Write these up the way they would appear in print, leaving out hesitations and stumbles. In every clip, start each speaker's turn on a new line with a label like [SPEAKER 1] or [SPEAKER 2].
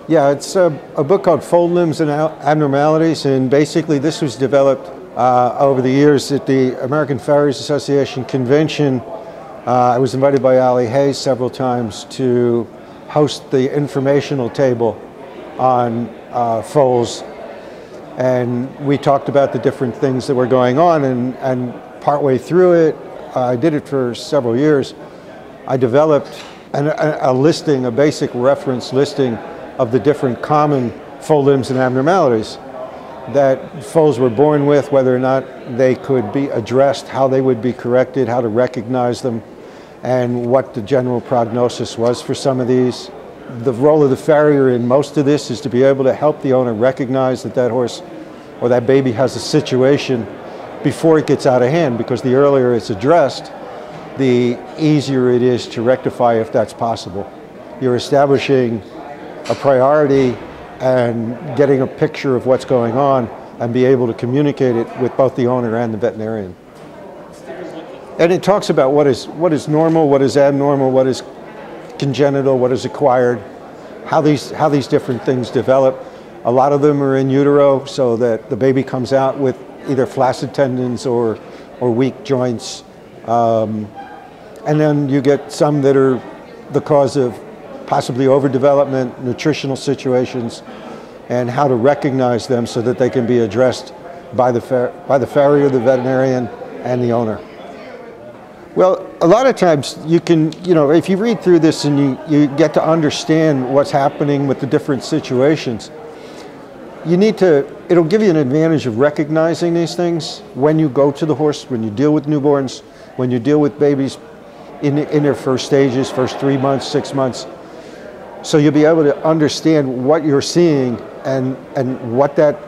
[SPEAKER 1] Yeah, it's a book called Foal Limbs and Abnormalities, and basically this was developed over the years at the American Farriers Association convention. I was invited by Ali Hayes several times to host the informational table on foals, and we talked about the different things that were going on, and partway through it, I did it for several years, I developed a listing, a basic reference listing of the different common foal limbs and abnormalities that foals were born with, whether or not they could be addressed, how they would be corrected, how to recognize them, and what the general prognosis was for some of these. The role of the farrier in most of this is to be able to help the owner recognize that that horse or that baby has a situation before it gets out of hand, because the earlier it's addressed, the easier it is to rectify if that's possible. You're establishing a priority and getting a picture of what's going on and be able to communicate it with both the owner and the veterinarian. And it talks about what is normal, what is abnormal, what is congenital, what is acquired, how these different things develop. A lot of them are in utero, so that the baby comes out with either flaccid tendons or weak joints. And then you get some that are the cause of possibly overdevelopment, nutritional situations, and how to recognize them so that they can be addressed by the farrier, the veterinarian, and the owner. Well, a lot of times you can, if you read through this and you get to understand what's happening with the different situations, it'll give you an advantage of recognizing these things when you go to the horse, when you deal with newborns, when you deal with babies in their first stages, first 3 months, 6 months. So you'll be able to understand what you're seeing and what that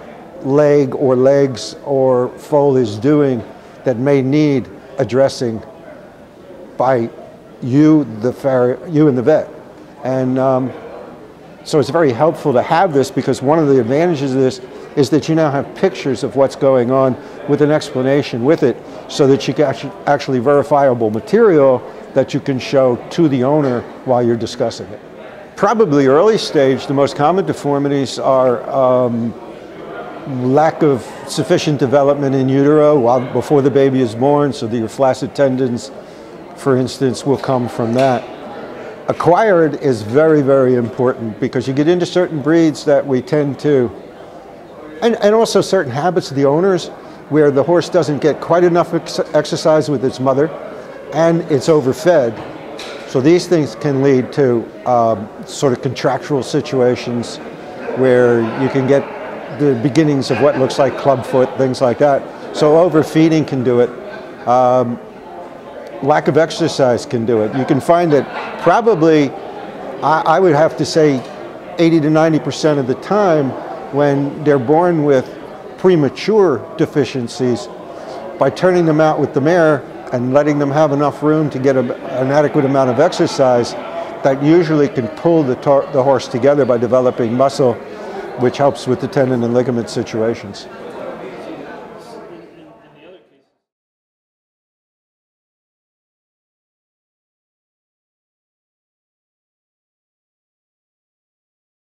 [SPEAKER 1] leg or legs or foal is doing that may need addressing by you and the vet. And so it's very helpful to have this, because one of the advantages of this is that you now have pictures of what's going on with an explanation with it, so that you can actually verifiable material that you can show to the owner while you're discussing it. Probably early stage, the most common deformities are lack of sufficient development in utero before the baby is born, so that your flaccid tendons, for instance, will come from that. Acquired is very, very important, because you get into certain breeds that we tend to, and also certain habits of the owners, where the horse doesn't get quite enough exercise with its mother and it's overfed. So these things can lead to sort of contractural situations where you can get the beginnings of what looks like clubfoot, things like that. So overfeeding can do it. Lack of exercise can do it. You can find that probably, I would have to say 80 to 90% of the time, when they're born with premature deficiencies, by turning them out with the mare and letting them have enough room to get an adequate amount of exercise, that usually can pull the horse together by developing muscle, which helps with the tendon and ligament situations.